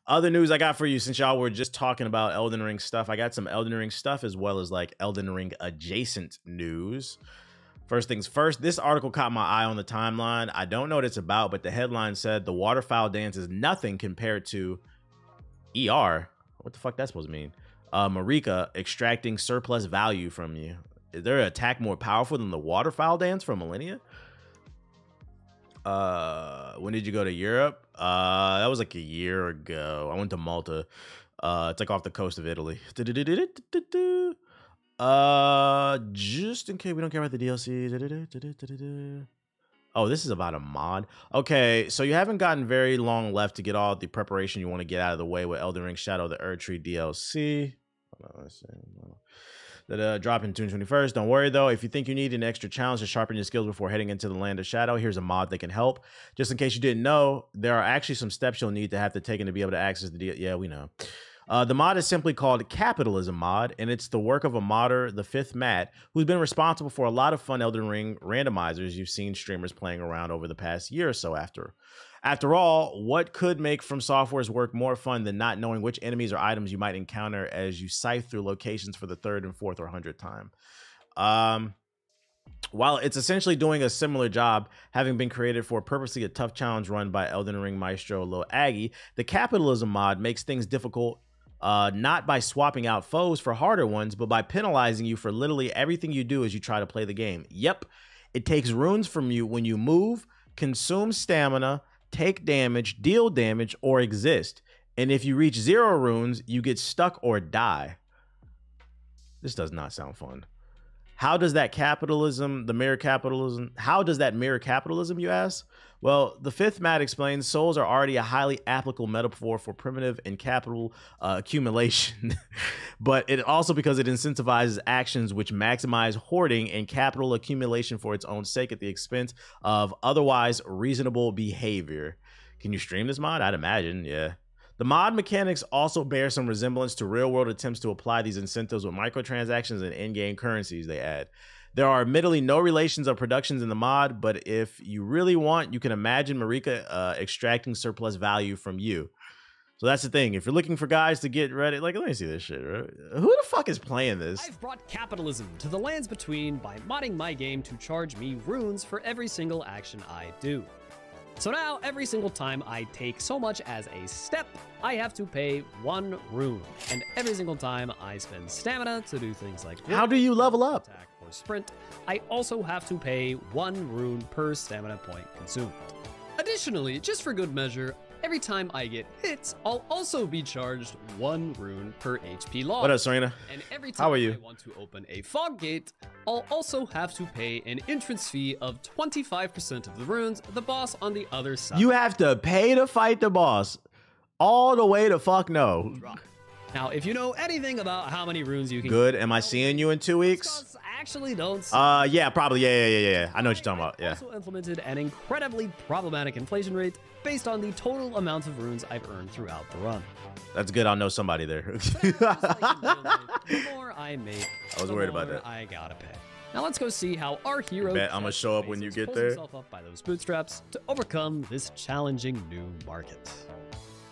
Other news I got for you, since y'all were just talking about Elden Ring stuff, I got some Elden Ring stuff as well as like Elden Ring adjacent news. First things first, this article caught my eye on the timeline. I don't know what it's about, but the headline said the waterfowl dance is nothing compared to ER. What the fuck that's supposed to mean? Marika extracting surplus value from you. Is their attack more powerful than the waterfowl dance from Millennia? When did you go to Europe? That was like a year ago. I went to Malta. It's like off the coast of Italy. Just in case we don't care about the DLC. Oh, this is about a mod. Okay, so you haven't gotten very long left to get all the preparation you want to get out of the way with Elden Ring Shadow of the Erdtree DLC. Hold on, let's see. That dropping June 21st. Don't worry though, if you think you need an extra challenge to sharpen your skills before heading into the Land of Shadow, here's a mod that can help. Just in case you didn't know, there are actually some steps you'll need to have to take in to be able to access the DLC. Yeah, we know. The mod is simply called Capitalism Mod, and it's the work of a modder, the Fifth Matt, who's been responsible for a lot of fun Elden Ring randomizers you've seen streamers playing around over the past year or so. After all, what could make From Software's work more fun than not knowing which enemies or items you might encounter as you scythe through locations for the third and fourth or 100th time? While it's essentially doing a similar job, having been created for purposely a tough challenge run by Elden Ring maestro Lil Aggie, the Capitalism Mod makes things difficult not by swapping out foes for harder ones, but by penalizing you for literally everything you do as you try to play the game. Yep, it takes runes from you when you move, consume stamina, take damage, deal damage, or exist. And if you reach 0 runes, you get stuck or die. This does not sound fun. How does that capitalism, how does that mirror capitalism, you ask? Well, the Fifth Matt explains souls are already a highly applicable metaphor for primitive and capital accumulation, but it also because it incentivizes actions which maximize hoarding and capital accumulation for its own sake at the expense of otherwise reasonable behavior. Can you stream this mod? I'd imagine, yeah. The mod mechanics also bear some resemblance to real-world attempts to apply these incentives with microtransactions and in-game currencies they add. There are admittedly no relations of productions in the mod, but if you really want, you can imagine Marika extracting surplus value from you. So that's the thing. If you're looking for guys to get ready, like, let me see this shit, right? Who the fuck is playing this? I've brought capitalism to the lands between by modding my game to charge me runes for every single action I do. So now, every single time I take so much as a step, I have to pay 1 rune. And every single time I spend stamina to do things like how do you level up? Attack or sprint, I also have to pay 1 rune per stamina point consumed. Additionally, just for good measure, every time I get hit, I'll also be charged 1 rune per HP loss. What up, Serena? And every time I want to open a fog gate, I'll also have to pay an entrance fee of 25% of the runes the boss on the other side. You have to pay to fight the boss. All the way to fuck no. Now, if you know anything about how many runes you can Good. Am I seeing you in 2 weeks? Actually don't. Yeah, probably. Yeah. I know what you're talking about. Yeah. Also implemented an incredibly problematic inflation rate based on the total amount of runes I've earned throughout the run. That's good. I'll know somebody there. The more I make, I was worried about that. I gotta pay. Now let's go see how our hero I'm gonna show up when you get there. Himself up by those bootstraps to overcome this challenging new market.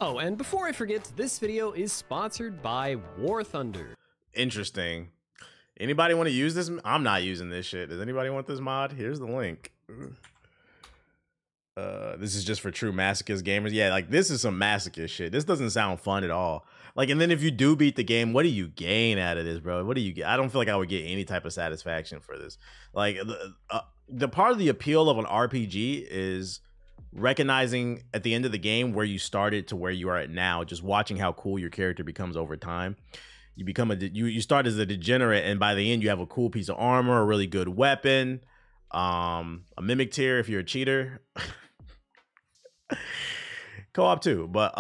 Oh, and before I forget, this video is sponsored by War Thunder. Interesting. Anybody want to use this? I'm not using this shit. Does anybody want this mod? Here's the link. This is just for true masochist gamers. Yeah, like this is some masochist shit. This doesn't sound fun at all. Like, and then if you do beat the game, what do you gain out of this, bro? What do you get? I don't feel like I would get any type of satisfaction for this. Like the part of the appeal of an RPG is recognizing at the end of the game where you started to where you are at now, just watching how cool your character becomes over time. You become you start as a degenerate, and by the end you have a cool piece of armor, a really good weapon, a mimic tier if you're a cheater. Co-op too, but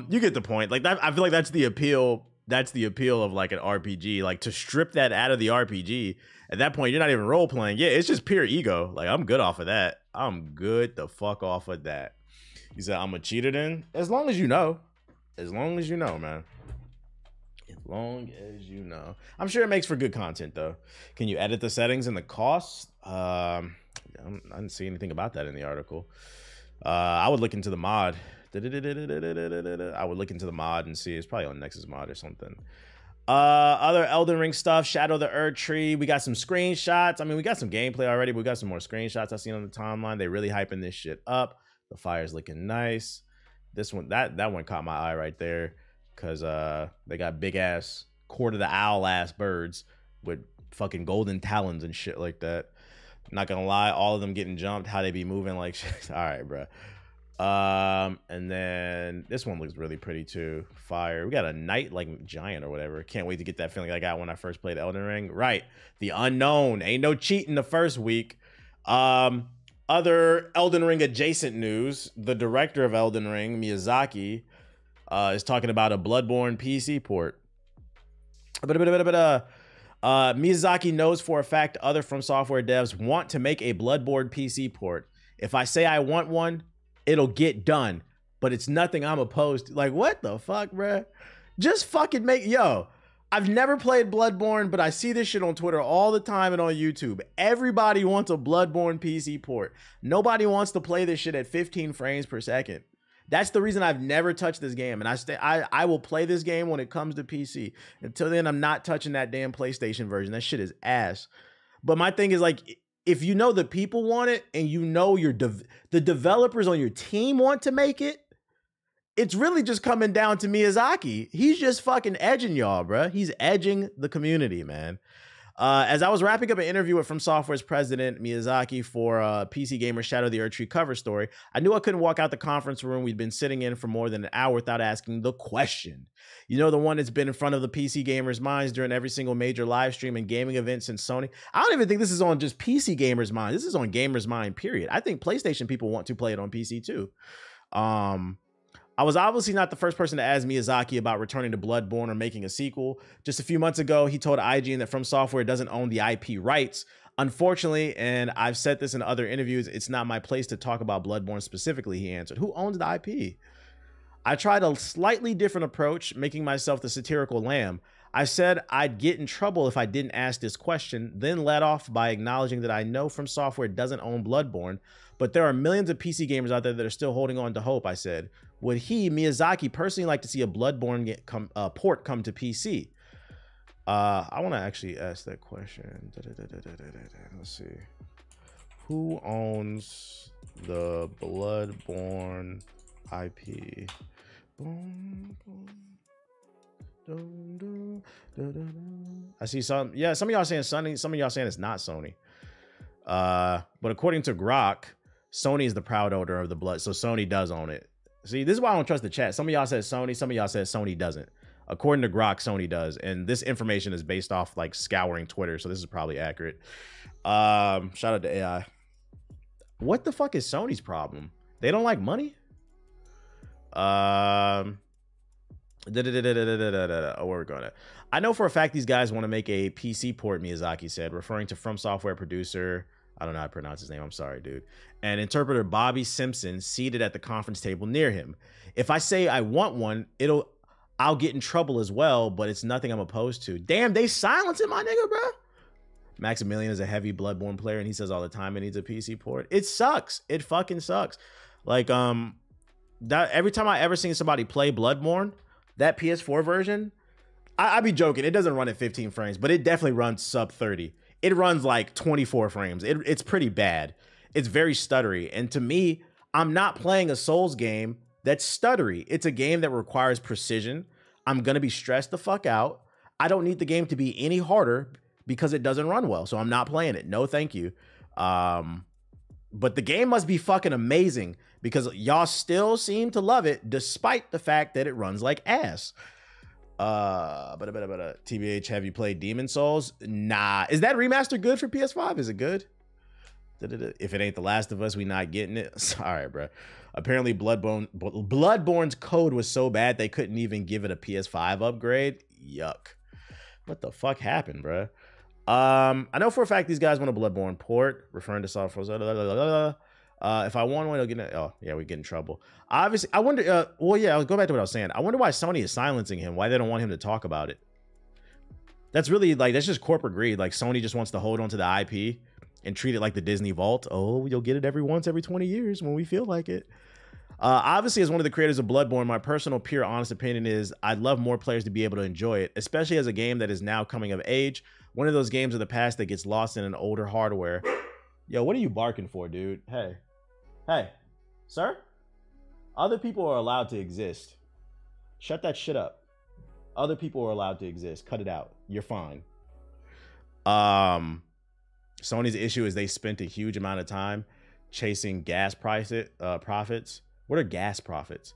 you get the point. Like that, I feel like that's the appeal. That's the appeal of like an RPG. Like to strip that out of the RPG, at that point you're not even role playing. Yeah, it's just pure ego. Like I'm good off of that. I'm good the fuck off of that. You said I'm a cheater then? As long as you know. As long as you know, man. As long as you know. I'm sure it makes for good content though. Can you edit the settings and the costs? I didn't see anything about that in the article. I would look into the mod I would look into the mod and see. It's probably on Nexus mod or something. Other Elden Ring stuff, Shadow the Erd Tree. We got some screenshots. I mean, we got some gameplay already, but we got some more screenshots I've seen on the timeline. They really hyping this shit up. The fire's looking nice. This one, that one caught my eye right there, because they got big ass Court of the Owl ass birds with fucking golden talons and shit like that. Not gonna lie, all of them getting jumped, how they be moving like shit. All right, bro. And then this one looks really pretty too. Fire. We got a knight like giant or whatever. Can't wait to get that feeling I got when I first played Elden Ring. Right, the unknown. Ain't no cheating the first week. Other Elden Ring adjacent news: the director of Elden Ring, Miyazaki, is talking about a Bloodborne PC port. Miyazaki knows for a fact other From Software devs want to make a Bloodborne PC port. If I say I want one, it'll get done, but it's nothing I'm opposed to. Like, what the fuck, bruh? Just fucking make, yo, I've never played Bloodborne, but I see this shit on Twitter all the time and on YouTube. Everybody wants a Bloodborne PC port. Nobody wants to play this shit at 15 frames per second. That's the reason I've never touched this game. And I will play this game when it comes to PC. Until then, I'm not touching that damn PlayStation version. That shit is ass. But my thing is, like, if you know the people want it and you know the developers on your team want to make it, it's really just coming down to Miyazaki. He's just fucking edging y'all, bro. He's edging the community, man. As I was wrapping up an interview with From Software's president, Miyazaki, for PC Gamer Shadow the Erd Tree cover story, I knew I couldn't walk out the conference room we'd been sitting in for more than an hour without asking the question. You know, the one that's been in front of the PC gamers' minds during every single major live stream and gaming event since Sony. I don't even think this is on just PC gamers' mind. This is on gamers' mind, period. I think PlayStation people want to play it on PC too. I was obviously not the first person to ask Miyazaki about returning to Bloodborne or making a sequel. Just a few months ago, he told IGN that From Software doesn't own the IP rights. Unfortunately, and I've said this in other interviews, it's not my place to talk about Bloodborne specifically, he answered. Who owns the IP? I tried a slightly different approach, making myself the satirical lamb. I said I'd get in trouble if I didn't ask this question, then led off by acknowledging that I know From Software doesn't own Bloodborne, but there are millions of PC gamers out there that are still holding on to hope, I said. Would he, Miyazaki, personally like to see a Bloodborne port come to PC? I want to actually ask that question. Let's see. Who owns the Bloodborne IP? I see some, yeah, some of y'all saying Sony, some of y'all saying it's not Sony. But according to Grok, Sony is the proud owner of the blood, so Sony does own it. See, this is why I don't trust the chat. Some of y'all said Sony, some of y'all said Sony doesn't. According to Grok, Sony does, and this information is based off like scouring Twitter, so this is probably accurate. Shout out to AI. What the fuck is Sony's problem? They don't like money? Oh, where we're going at. I know for a fact these guys want to make a PC port, Miyazaki said, referring to From Software producer, I don't know how to pronounce his name, I'm sorry, dude, and interpreter Bobby Simpson seated at the conference table near him. If I say I want one, I'll get in trouble as well, but it's nothing I'm opposed to. Damn, they silencing my nigga, bro. Maximilian is a heavy Bloodborne player, and he says all the time it needs a PC port. It sucks. It fucking sucks. Like, that every time I ever seen somebody play Bloodborne, that PS4 version, I be joking, it doesn't run at 15 frames, but it definitely runs sub 30. It runs like 24 frames. It's pretty bad. It's very stuttery. And to me, I'm not playing a Souls game that's stuttery. It's a game that requires precision. I'm going to be stressed the fuck out. I don't need the game to be any harder because it doesn't run well. So I'm not playing it. No, thank you. But the game must be fucking amazing because y'all still seem to love it despite the fact that it runs like ass. TBH, have you played Demon Souls? Nah. Is that remaster good for PS5? Is it good? If it ain't The Last of Us, we not getting it. Sorry, bro. Apparently Bloodborne's code was so bad they couldn't even give it a PS5 upgrade. Yuck. What the fuck happened, bro? I know for a fact these guys want a Bloodborne port, referring to software. If I want one, it'll get in, oh yeah, we get in trouble. Obviously, I wonder. Well, yeah, I'll go back to what I was saying. I wonder why Sony is silencing him. Why they don't want him to talk about it. That's really like, that's just corporate greed. Like Sony just wants to hold on to the IP and treat it like the Disney Vault. Oh, you'll get it every 20 years when we feel like it. Obviously, as one of the creators of Bloodborne, my personal, pure, honest opinion is I'd love more players to be able to enjoy it, especially as a game that is now coming of age. One of those games of the past that gets lost in an older hardware. Yo, what are you barking for, dude? Hey. Hey. Sir? Other people are allowed to exist. Shut that shit up. Other people are allowed to exist. Cut it out. You're fine. Sony's issue is they spent a huge amount of time chasing gas profits. What are gas profits?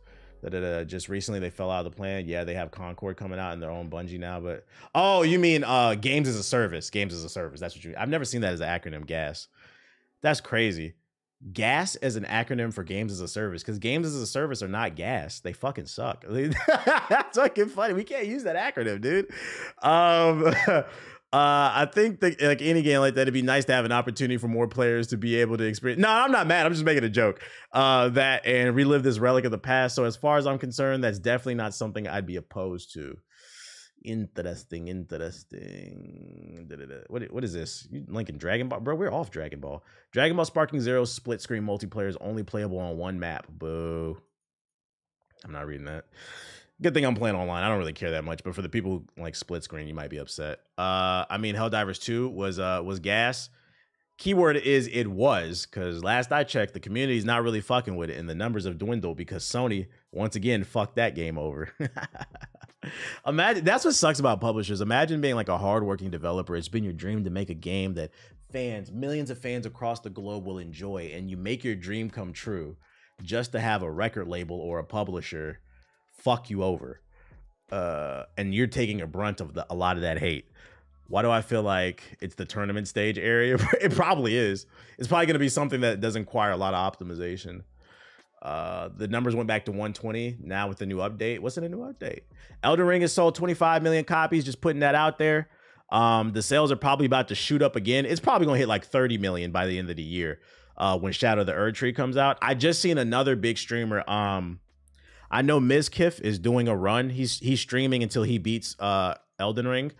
Just recently they fell out of the plan. Yeah, they have Concord coming out in their own Bungie now, but oh, you mean games as a service? Games as a service. That's what you mean. I've never seen that as an acronym. Gas. That's crazy. Gas as an acronym for games as a service, because games as a service are not gas. They fucking suck. That's fucking funny. We can't use that acronym, dude. I think that like any game like that, it'd be nice to have an opportunity for more players to be able to experience. No, I'm not mad. I'm just making a joke. That and relive this relic of the past. So as far as I'm concerned, that's definitely not something I'd be opposed to. Interesting. What is this? You linking Dragon Ball? Bro, we're off Dragon Ball. Dragon Ball Sparking Zero's split screen multiplayer is only playable on one map. Boo. I'm not reading that. Good thing I'm playing online. I don't really care that much, but for the people who like split screen, you might be upset. I mean, Helldivers 2 was gas. Keyword is it was, because last I checked, the community's not really fucking with it, and the numbers have dwindled because Sony, once again, fucked that game over. Imagine, that's what sucks about publishers. Imagine being like a hardworking developer. It's been your dream to make a game that fans, millions of fans across the globe will enjoy, and you make your dream come true just to have a record label or a publisher fuck you over. And you're taking a brunt of a lot of that hate. Why do I feel like it's the tournament stage area? It probably is. It's probably going to be something that does require a lot of optimization. The numbers went back to 120 now with the new update. What's in the new update? Elden Ring has sold 25 million copies, just putting that out there. The sales are probably about to shoot up again. It's probably going to hit like 30 million by the end of the year when Shadow of the Erd Tree comes out. I just seen another big streamer. I know Mizkif is doing a run. He's streaming until he beats Elden Ring.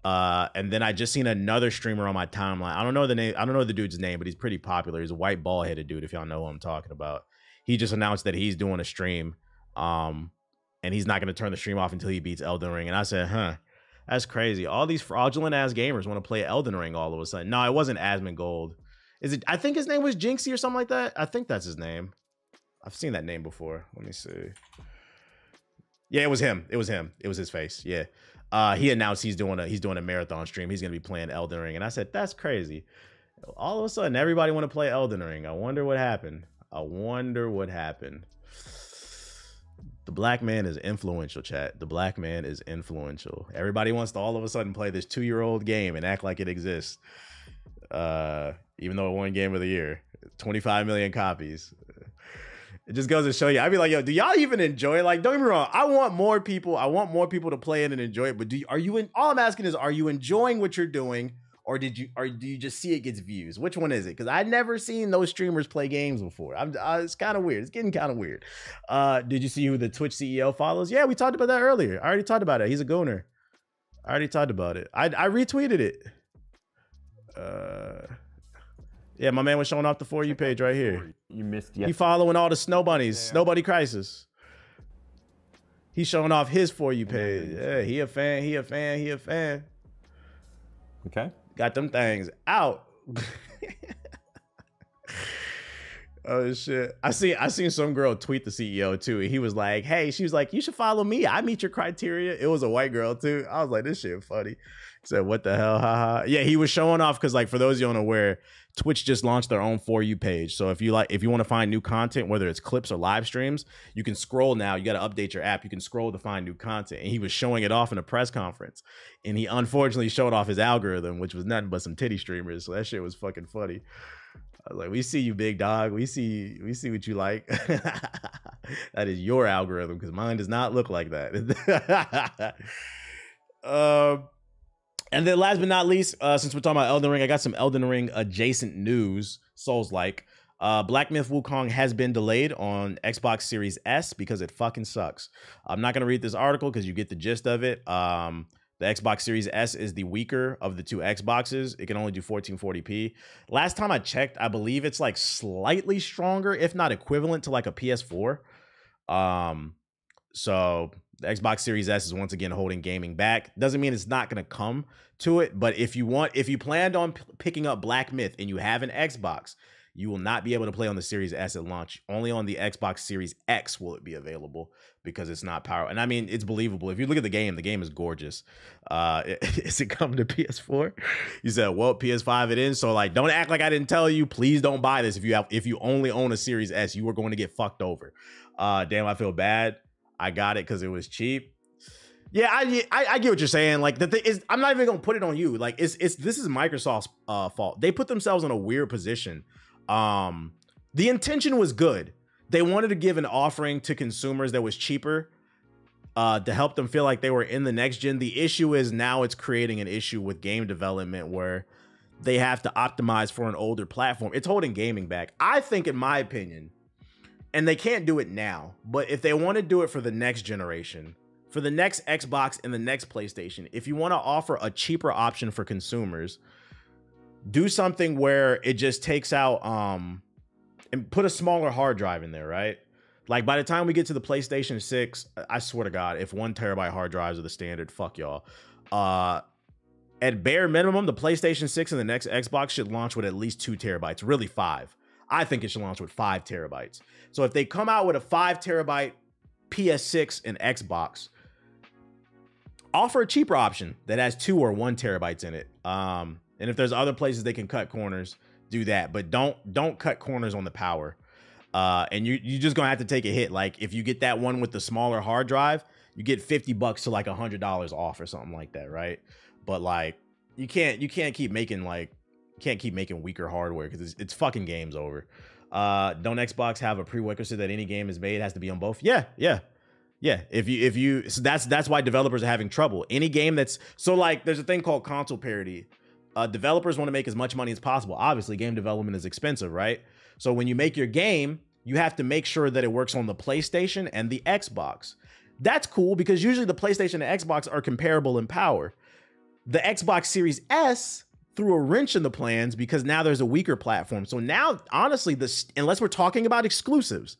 And then I just seen another streamer on my timeline. I don't know the name. I don't know the dude's name, but he's pretty popular. He's a white bald headed dude. If y'all know who I'm talking about, he just announced that he's doing a stream. And he's not going to turn the stream off until he beats Elden Ring. And I said, huh, that's crazy. All these fraudulent ass gamers want to play Elden Ring all of a sudden. No, it wasn't Asmongold. Is it? I think his name was Jinxie or something like that. I think that's his name. I've seen that name before. Let me see. Yeah, it was him. It was him. It was his face. Yeah. He announced he's doing a marathon stream. He's gonna be playing Elden Ring, and I said that's crazy. All of a sudden, everybody want to play Elden Ring. I wonder what happened. The black man is influential, chat. The black man is influential. Everybody wants to all of a sudden play this 2-year-old game and act like it exists, even though it won Game of the Year, 25 million copies. It just goes to show you. I'd be like, yo, do y'all even enjoy it? Like, don't get me wrong. I want more people to play it and enjoy it. But all I'm asking is, are you enjoying what you're doing? Or do you just see it gets views? Which one is it? Because I've never seen those streamers play games before. It's kind of weird. It's getting kind of weird. Did you see who the Twitch CEO follows? Yeah, we talked about that earlier. I already talked about it. He's a gooner. I already talked about it. I retweeted it. Yeah, my man was showing off the For You page right here. You missed He following all the Snow Bunnies, Snow Bunny Crisis. He's showing off his For You page. Yeah, he a fan. Okay. Got them things out. Oh shit. I seen some girl tweet the CEO too. And he was like, hey, she was like, you should follow me. I meet your criteria. It was a white girl too. I was like, this shit funny. Said, what the hell? Haha. Yeah, he was showing off because, like, for those of you unaware, Twitch just launched their own For You page. So if you want to find new content, whether it's clips or live streams, you can scroll now. You got to update your app. You can scroll to find new content. And he was showing it off in a press conference. And he unfortunately showed off his algorithm, which was nothing but some titty streamers. So that shit was fucking funny. I was like, we see you, big dog. We see what you like. That is your algorithm, because mine does not look like that. And then last but not least, since we're talking about Elden Ring, I got some Elden Ring adjacent news, Souls-like. Black Myth Wukong has been delayed on Xbox Series S because it fucking sucks. I'm not going to read this article because you get the gist of it. The The Xbox Series S is the weaker of the two Xboxes. It can only do 1440p. Last time I checked, I believe it's like slightly stronger, if not equivalent to like a PS4. So the Xbox Series S is once again holding gaming back. Doesn't mean it's not going to come to it, but if you planned on picking up Black Myth and you have an Xbox, you will not be able to play on the Series S at launch. Only on the Xbox Series X will it be available because it's not power. And I mean, it's believable. If you look at the game is gorgeous. Is it coming to PS4? You said, well, PS5 it is. So like, don't act like I didn't tell you. Please don't buy this. If you only own a Series S, you are going to get fucked over. Damn, I feel bad. I got it because it was cheap. Yeah, I get what you're saying. Like the thing is, I'm not even gonna put it on you. Like this is Microsoft's fault. They put themselves in a weird position. The intention was good. They wanted to give an offering to consumers that was cheaper to help them feel like they were in the next gen. The issue is now it's creating an issue with game development where they have to optimize for an older platform. It's holding gaming back. I think, in my opinion, and they can't do it now, but if they want to do it for the next generation, for the next Xbox and the next PlayStation, if you want to offer a cheaper option for consumers, do something where it just takes out and put a smaller hard drive in there, right? Like by the time we get to the PlayStation 6, I swear to God, if 1 terabyte hard drives are the standard, fuck y'all. At bare minimum, the PlayStation 6 and the next Xbox should launch with at least 2 terabytes, really 5. I think it should launch with 5 terabytes. So if they come out with a 5 terabyte PS6 and Xbox, offer a cheaper option that has 2 or 1 terabytes in it. And if there's other places they can cut corners, do that. But don't cut corners on the power. And you just gonna have to take a hit. Like if you get that one with the smaller hard drive, you get $50 to like $100 off or something like that, right? But like you can't keep making weaker hardware because it's fucking game's over. Don't Xbox have a prerequisite that any game is made has to be on both? Yeah. If you so that's why developers are having trouble. Any game that's so like there's a thing called console parity. Developers want to make as much money as possible. Obviously, game development is expensive, right? So when you make your game, you have to make sure that it works on the PlayStation and the Xbox. That's cool because usually the PlayStation and Xbox are comparable in power. The Xbox Series S threw a wrench in the plans because now there's a weaker platform. So now, honestly, unless we're talking about exclusives,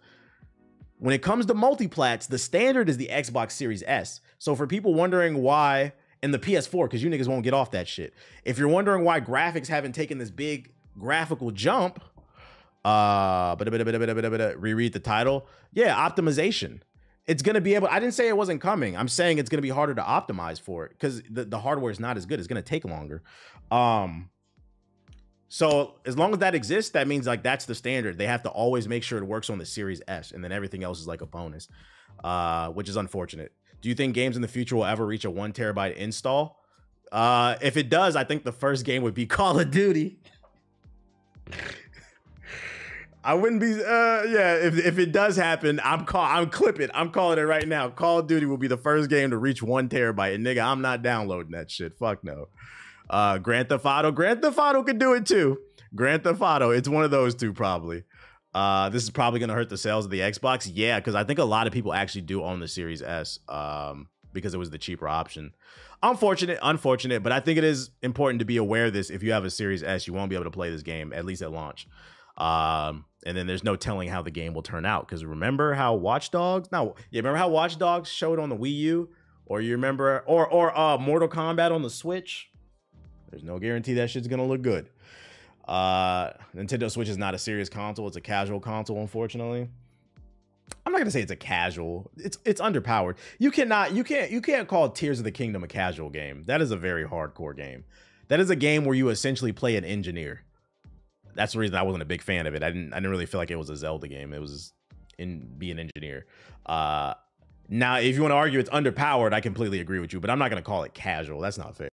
when it comes to multiplats, the standard is the Xbox Series S. So for people wondering why, and the PS4, because you niggas won't get off that shit. If you're wondering why graphics haven't taken this big graphical jump, reread the title. Yeah, optimization. It's going to be able, I didn't say it wasn't coming. I'm saying it's going to be harder to optimize for it because the hardware is not as good. It's going to take longer. So as long as that exists, that means like that's the standard. They have to always make sure it works on the Series S, and then everything else is like a bonus, which is unfortunate. Do you think games in the future will ever reach a 1 terabyte install? If it does, I think the first game would be Call of Duty. I wouldn't be, yeah, if it does happen, I'm clipping. I'm calling it right now. Call of Duty will be the first game to reach 1 terabyte. And nigga, I'm not downloading that shit. Fuck no. Grand Theft Auto could do it too. Grand Theft Auto, it's one of those two probably. This is probably going to hurt the sales of the Xbox. Yeah, because I think a lot of people actually do own the Series S because it was the cheaper option. Unfortunate, but I think it is important to be aware of this. If you have a Series S, you won't be able to play this game, at least at launch. And then there's no telling how the game will turn out. Because remember how Watch Dogs showed on the Wii U? Or you remember, or Mortal Kombat on the Switch? There's no guarantee that shit's going to look good. Nintendo Switch is not a serious console. It's a casual console, unfortunately. I'm not gonna say it's a casual. It's underpowered. You can't call Tears of the Kingdom a casual game. That is a very hardcore game. That is a game where you essentially play an engineer. That's the reason I wasn't a big fan of it. I didn't really feel like it was a Zelda game. It was be an engineer. Now, if you want to argue it's underpowered, I completely agree with you, but I'm not gonna call it casual. That's not fair.